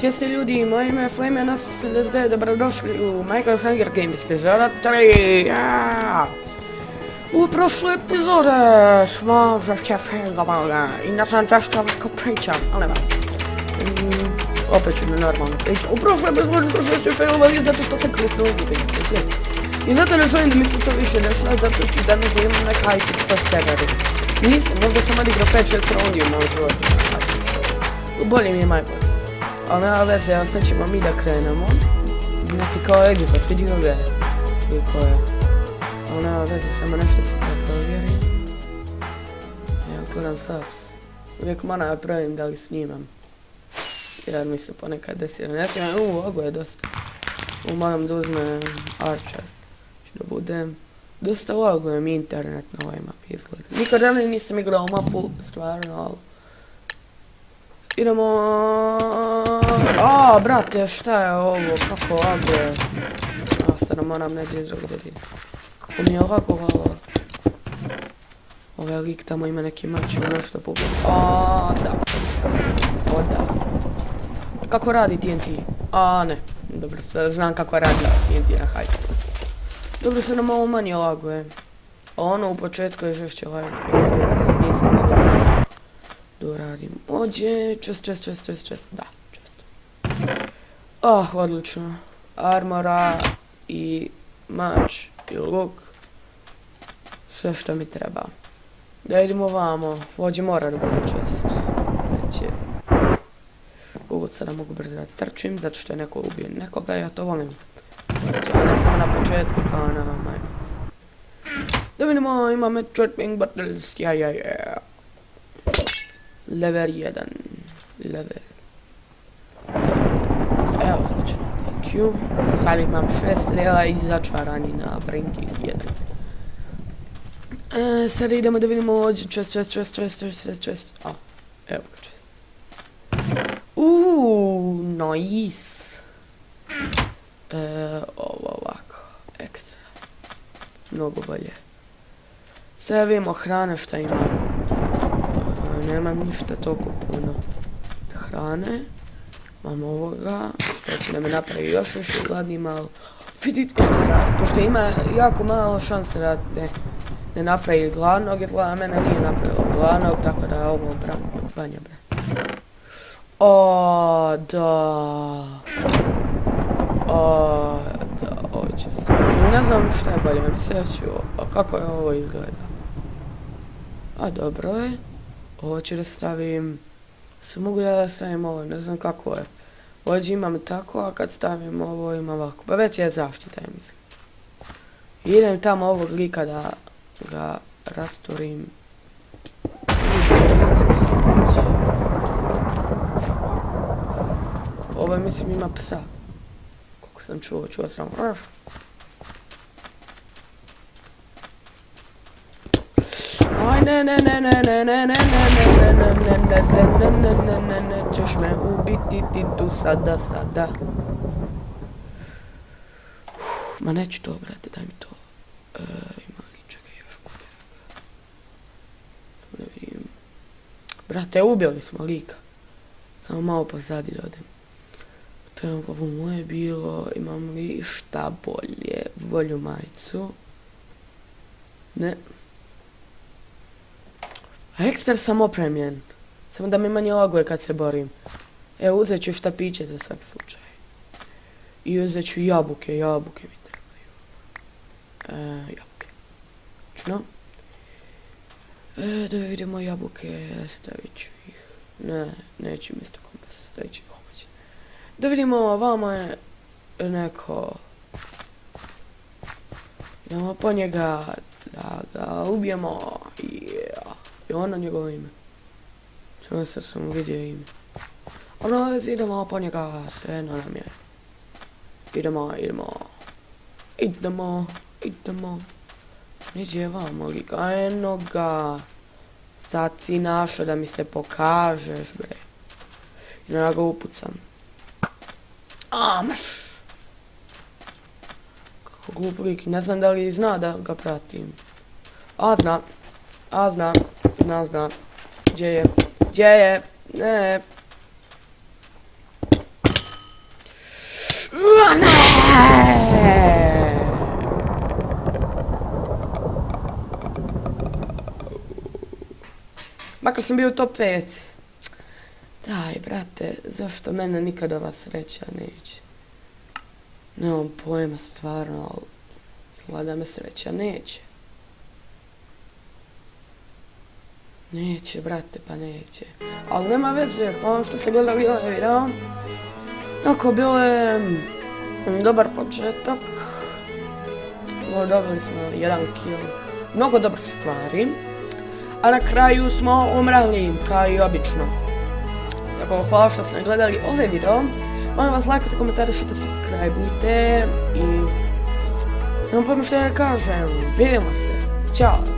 Gdje ste ljudi, moje ime je Flame, nas 79, dobrodošli u Minecraft Hunger Games epizoda 3. U prošloj epizode smo zašćefili i ne znam zašto kako pričam, ali nema. Opet ću normalno pričam. U prošloj epizodi smo zašćefili zato što se kliknuo u vidjeti. I zato ne želim da mi se to više dešava, zato ću da ne želim neka hype sa serveri. Nisam, možda sam odigrao 5-6 raundi u mojoj životu. Bolje mi je Minecraft. Ali nema veze, ja sad ćemo mi da krenemo. Neki kao Egipat, vidi ove. Koliko je. Ali nema veze, samo nešto se da provjerim. Evo, gledam Fraps. Uvijek mana ja pravim da li snimam. Jer mi se ponekad desi. Ne snijem, ovo je dosta. Moram da uzmem Archer. Da budem. Dosta ovog mi internet na ovoj mapi izgleda. Nikad ranije nisam igrao mapu, stvarno, ali... Idemo... brate, šta je ovo? Kako ovako je? Sad moram neđe drugdje da vidim. Kako mi je ovako ovo? Ovaj lik tamo ima neki mač ili nešto pogledam. Da. Da. Kako radi TNT? Ne. Dobro, znam kako radi TNT na hajde. Dobro, sad nam malo manje laguje. Ono u početku je žešće laguje. Nisam to doradim. Ođe, čest. Da, čest. Odlično. Armora i mač i luk. Sve što mi treba. Da idemo ovamo. Ođe mora da bude čest. Neće. Sada mogu brzo da trčim, zato što je neko ubio nekoga, ja to volim. Ja ne samo na početku kao na Minecraft. Da vidimo, imamo Trapping Battles, ja. Level 1. Level. Evo, znači, thank you. Sad imam 6 strela i začarani na Brinky 1. Sad idemo da vidimo ovdje, čest. Evo ga čest. Nice. Ovo ovako, ekstra. Mnogo bolje. Sve vidimo hrane šta imam. Nemam ništa toliko puno hrane. Imam ovoga, što će da me napravi još više gladni malo. Vidite ekstra, pošto ima jako malo šanse da ne napravi gladnog, jer mene nije napravilo gladnog, tako da je ovo branje. Ovo će se... Ne znam šta je bolje, mislim ću... Kako je ovo izgleda? Dobro je. Ovo ću da stavim... mogu da stavim ovo, ne znam kako je. Ovdje imam tako, a kad stavim ovo imam ovako. Pa već je zaštita, ja mislim. Idem tamo ovog lika da ga rasturim. Ovo mislim ima psa. Koliko sam čuo sam. Aj ne, ćeš me ubiti ti tu sada. Ma neću to, brate, daj mi to. Ima li čega još bude? Da vidim. Brate, ubili smo lika. Samo malo pozadi da odem. To je ovo moje bilo, imam li šta bolje, bolju majicu. Ne. Ekstra sam opremljen. Samo da mi manje laguje kad se borim. Evo, uzet ću štapiće za svak slučaj. I uzet ću jabuke mi trebaju. Jabuke.Čno. Da vidimo jabuke, stavit ću ih. Ne, neću mjesto kompasa, stavit ću ih omađe. Da vidimo, ovamo je neko... Idemo po njega, da ga ubijemo. I ono njegovo ime. Čemu sad sam vidio ime. Ono već idemo po njega, svejedno nam je. Idemo. Neđe vamo lika, eno ga. Sad si našao da mi se pokažeš, bre. I da ga upucam. Mrš! Kako glup lik, ne znam da li zna da ga pratim. Zna. Gdje je? Ne. makar sam bio u top 5. Daj, brate, zašto mene nikad ova sreća neće? Nemam pojma stvarno, ali gleda me sreća neće. Neće, brate, pa neće. Ali nema veze, ono što ste gledali ovaj video. Ako bilo je dobar početak. Dobili smo 1 kill. Mnogo dobrih stvari. A na kraju smo umrali, kao i obično. Tako, hvala što ste gledali ovaj video. Molim vas, lajkujte, komentarišite, subscribeujte i... Nemam pojma što ja kažem. Vidimo se. Ćao.